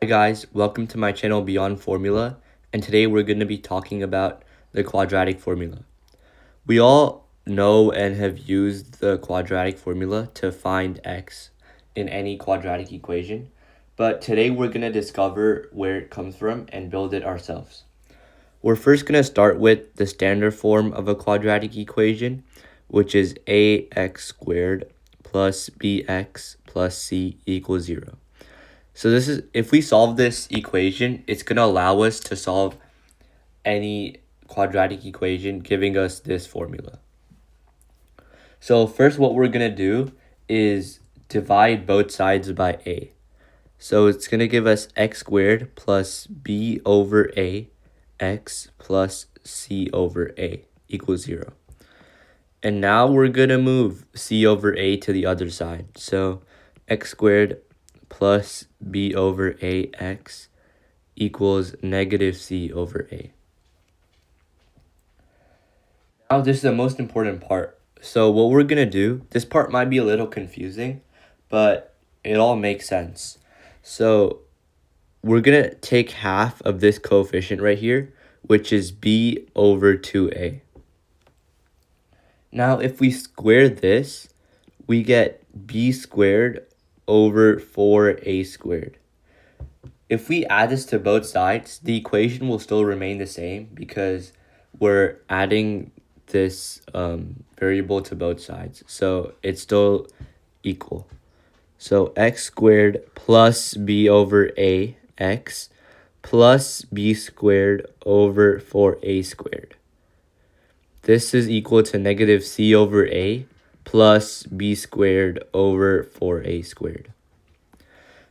Hi guys, welcome to my channel Beyond Formula, and today we're going to be talking about the quadratic formula. We all know and have used the quadratic formula to find x in any quadratic equation, but today we're going to discover where it comes from and build it ourselves. We're first going to start with the standard form of a quadratic equation, which is ax squared plus bx plus c equals 0. So this is, if we solve this equation, it's going to allow us to solve any quadratic equation giving us this formula. So first what we're going to do is divide both sides by a. So it's going to give us x squared plus b over a x plus c over a equals 0. And now we're going to move c over a to the other side. So x squared plus b over ax equals negative c over a. Now this is the most important part. So what we're going to do, this part might be a little confusing, but it all makes sense. So we're going to take half of this coefficient right here, which is b over 2a. Now if we square this, we get b squared over 4a squared. If we add this to both sides, the equation will still remain the same because we're adding this variable to both sides. So it's still equal. So x squared plus b over a x plus b squared over 4a squared. This is equal to negative c over a plus b squared over 4a squared.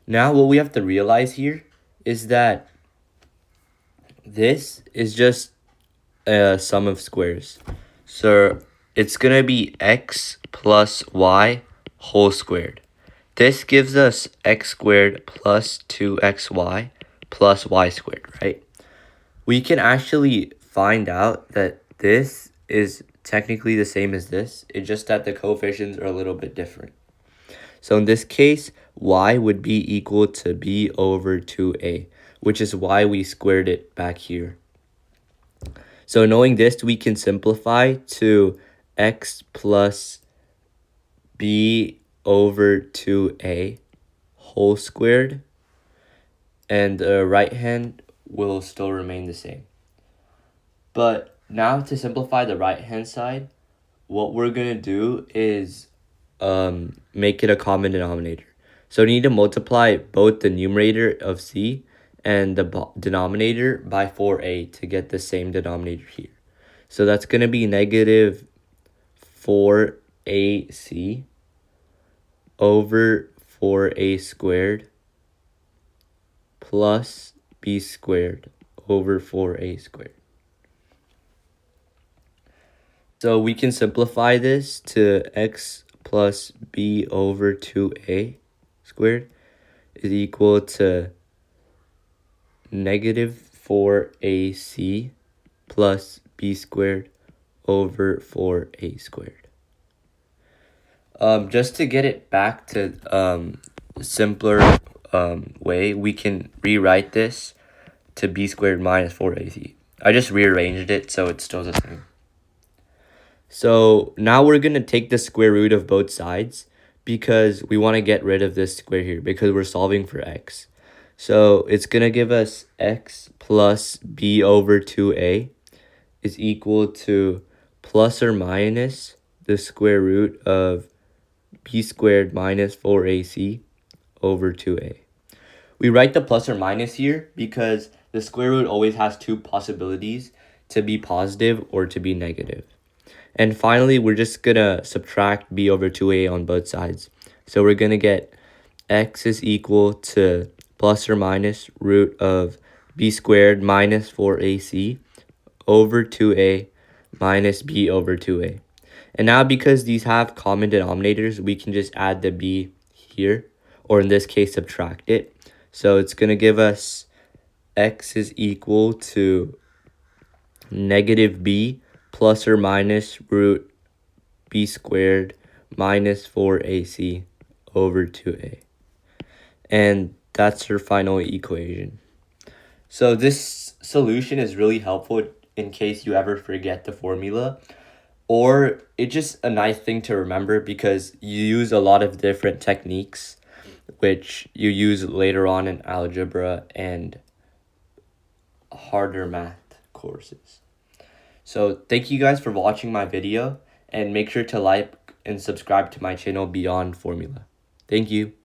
Now what we have to realize here is that this is just a sum of squares. So it's going to be x plus y whole squared. This gives us x squared plus 2xy plus y squared, right? We can actually find out that this is technically the same as this. It's just that the coefficients are a little bit different. So in this case, y would be equal to b over 2a, which is why we squared it back here. So knowing this, we can simplify to x plus b over 2a whole squared, and the right hand will still remain the same. But now to simplify the right hand side, what we're going to do is make it a common denominator. So we need to multiply both the numerator of c and the denominator by 4a to get the same denominator here. So that's going to be negative 4ac over 4a squared plus b squared over 4a squared. So we can simplify this to x plus b over 2a squared is equal to negative 4ac plus b squared over 4a squared. Just to get it back to simpler way, we can rewrite this to b squared minus 4ac. I just rearranged it so it's still the same. So now we're going to take the square root of both sides because we want to get rid of this square here because we're solving for x. So it's going to give us x plus b over 2a is equal to plus or minus the square root of b squared minus 4ac over 2a. We write the plus or minus here because the square root always has two possibilities, to be positive or to be negative. And finally, we're just going to subtract b over 2a on both sides. So we're going to get x is equal to plus or minus root of b squared minus 4ac over 2a minus b over 2a. And now because these have common denominators, we can just add the b here, or in this case, subtract it. So it's going to give us x is equal to negative b plus or minus root b squared minus 4ac over 2a. And That's her final equation. So this solution is really helpful in case you ever forget the formula, or it's just a nice thing to remember because you use a lot of different techniques which you use later on in algebra and harder math courses. So thank you guys for watching my video, and make sure to like and subscribe to my channel Beyond Formula. Thank you.